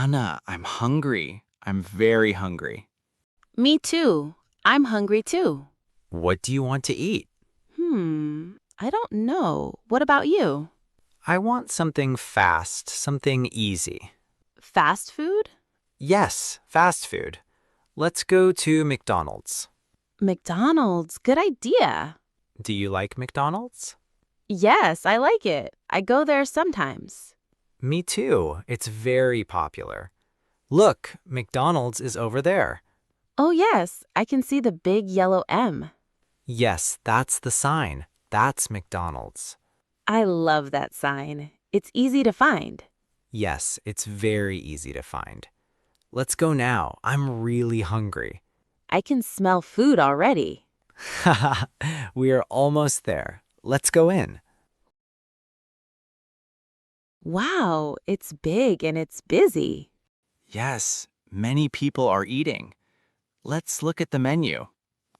Anna, I'm hungry. I'm very hungry. Me too. I'm hungry too. What do you want to eat? I don't know. What about you? I want something fast, something easy. Fast food? Yes, fast food. Let's go to McDonald's. McDonald's. Good idea. Do you like McDonald's? Yes, I like it. I go there sometimes. Me too. It's very popular. Look, McDonald's is over there. Oh, yes. I can see the big yellow M. Yes, that's the sign. That's McDonald's. I love that sign. It's easy to find. Yes, it's very easy to find. Let's go now. I'm really hungry. I can smell food already. Haha, we are almost there. Let's go in. Wow, it's big and it's busy. Yes, many people are eating. Let's look at the menu.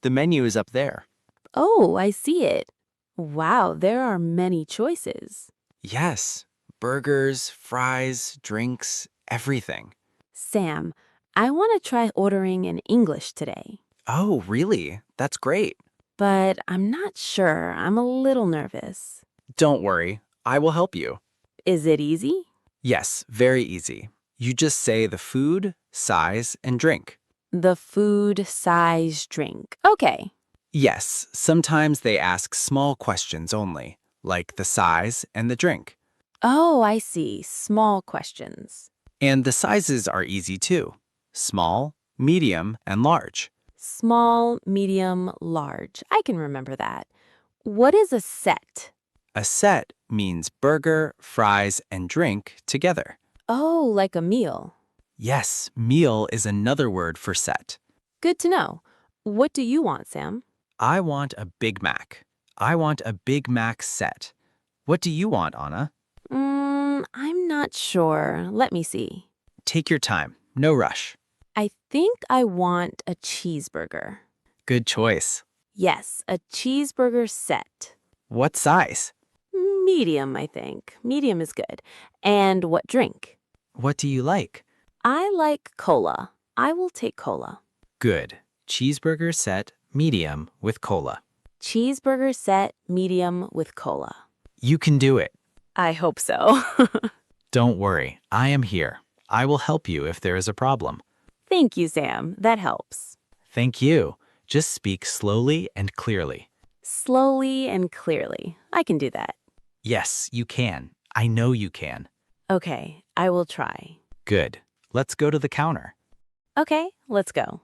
The menu is up there. Oh, I see it. Wow, there are many choices. Yes, burgers, fries, drinks, everything. Sam, I want to try ordering in English today. Oh, really? That's great. But I'm not sure. I'm a little nervous. Don't worry, I will help you. Is it easy? Yes, very easy. You just say the food, size, and drink. The food, size, drink. Okay. Yes, sometimes they ask small questions only, like the size and the drink. Oh, I see. Small questions. And the sizes are easy too. Small, medium, and large. Small, medium, large. I can remember that. What is a set? A set means burger, fries, and drink together. Oh, like a meal. Yes, meal is another word for set. Good to know. What do you want, Sam? I want a Big Mac. I want a Big Mac set. What do you want, Anna? I'm not sure. Let me see. Take your time, no rush. I think I want a cheeseburger. Good choice. Yes, a cheeseburger set. What size? Medium, I think. Medium is good. And what drink? What do you like? I like cola. I will take cola. Good. Cheeseburger set, medium, with cola. Cheeseburger set, medium with cola. You can do it. I hope so. Don't worry, I am here. I will help you if there is a problem. Thank you, Sam. That helps. Thank you. Just speak slowly and clearly. Slowly and clearly. I can do that. Yes, you can. I know you can. Okay, I will try. Good. Let's go to the counter. Okay, let's go.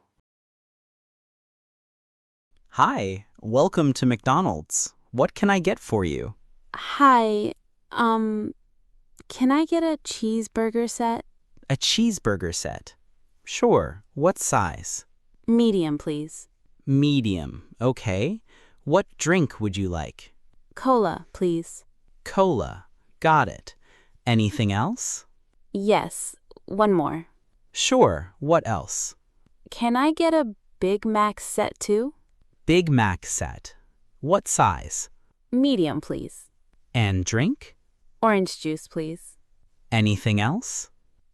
Hi, welcome to McDonald's. What can I get for you? Hi, can I get a cheeseburger set? A cheeseburger set. Sure. What size? Medium, please. Medium. Okay. What drink would you like? Cola, please. Cola. Got it. Anything else? Yes, one more. Sure. What else? Can I get a Big Mac set too? Big Mac set. What size? Medium, please. And drink? Orange juice, please. Anything else?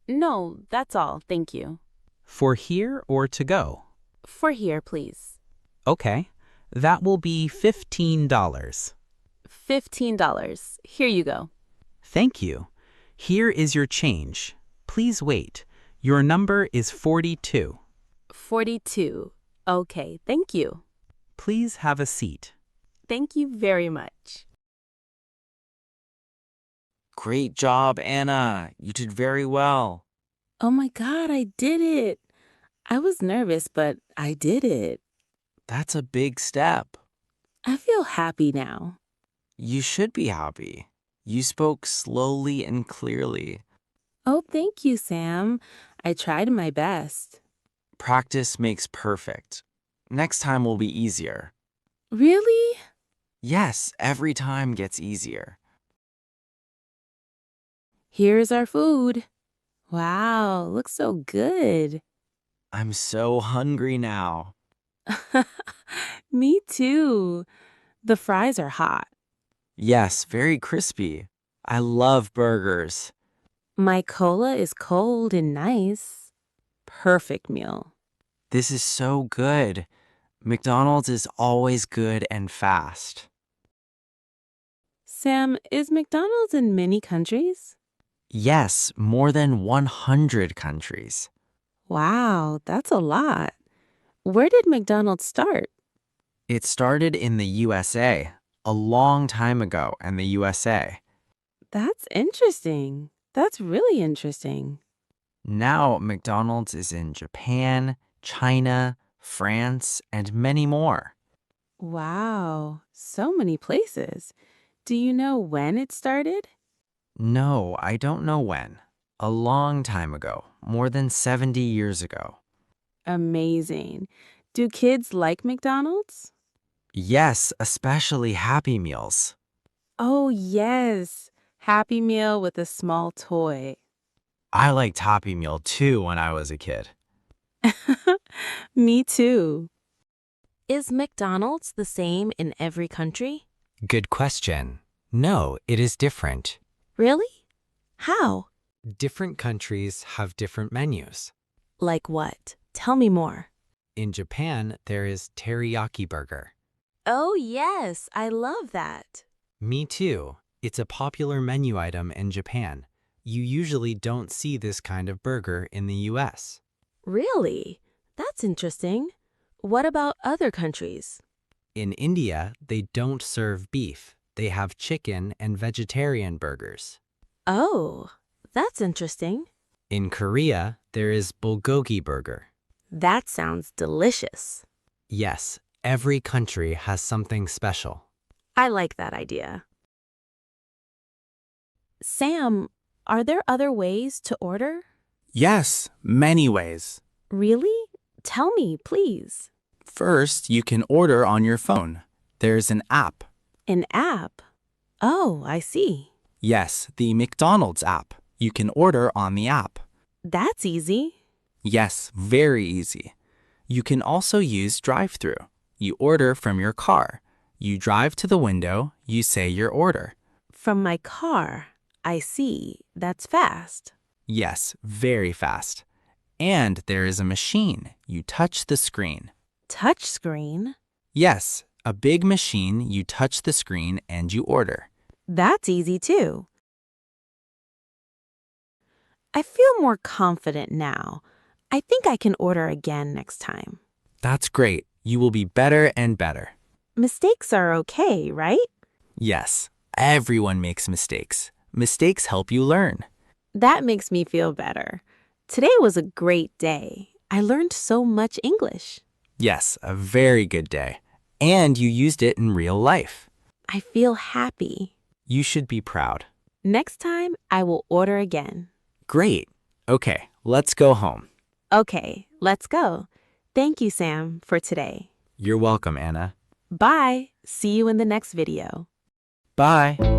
No, that's all, thank you. For here or to go? For here, please. Okay. That will be $15. $15. Here you go. Thank you. Here is your change. Please wait. Your number is 42. 42. Okay, thank you. Please have a seat. Thank you very much. Great job, Anna. You did very well. Oh my God, I did it. I was nervous, but I did it. That's a big step. I feel happy now. You should be happy. You spoke slowly and clearly. Oh, thank you, Sam. I tried my best. Practice makes perfect. Next time will be easier. Really? Yes, every time gets easier. Here's our food. Wow, looks so good. I'm so hungry now. Me too. The fries are hot. Yes, very crispy. I love burgers. My cola is cold and nice. Perfect meal. This is so good. McDonald's is always good and fast. Sam, is McDonald's in many countries? Yes, more than 100 countries. Wow, that's a lot. Where did McDonald's start? It started in the USA a long time ago in the USA. That's interesting. That's really interesting. Now McDonald's is in Japan, China, France, and many more. Wow, so many places. Do you know when it started? No, I don't know when. A long time ago, more than 70 years ago. Amazing. Do kids like McDonald's? Yes, especially Happy Meals. Oh, yes. Happy Meal with a small toy. I liked Happy Meal too when I was a kid. Me too. Is McDonald's the same in every country? Good question. No, it is different. Really? How? Different countries have different menus. Like what? Tell me more. In Japan, there is teriyaki burger. Oh, yes, I love that. Me too. It's a popular menu item in Japan. You usually don't see this kind of burger in the US. Really? That's interesting. What about other countries? In India, they don't serve beef. They have chicken and vegetarian burgers. Oh, that's interesting. In Korea, there is bulgogi burger. That sounds delicious. Yes, every country has something special. I like that idea. Sam, are there other ways to order? Yes, many ways. Really? Tell me, please. First, you can order on your phone. There's an app. An app? Oh, I see. Yes, the McDonald's app. You can order on the app. That's easy. Yes, very easy. You can also use drive-thru. You order from your car. You drive to the window, you say your order. From my car. I see. That's fast. Yes, very fast. And there is a machine. You touch the screen. Touch screen? Yes, a big machine. You touch the screen and you order. That's easy too. I feel more confident now. I think I can order again next time. That's great. You will be better and better. Mistakes are okay, right? Yes, everyone makes mistakes. Mistakes help you learn. That makes me feel better. Today was a great day. I learned so much English. Yes, a very good day. And you used it in real life. I feel happy. You should be proud. Next time, I will order again. Great. Okay, let's go home. Okay, let's go. Thank you, Sam, for today. You're welcome, Anna. Bye. See you in the next video. Bye.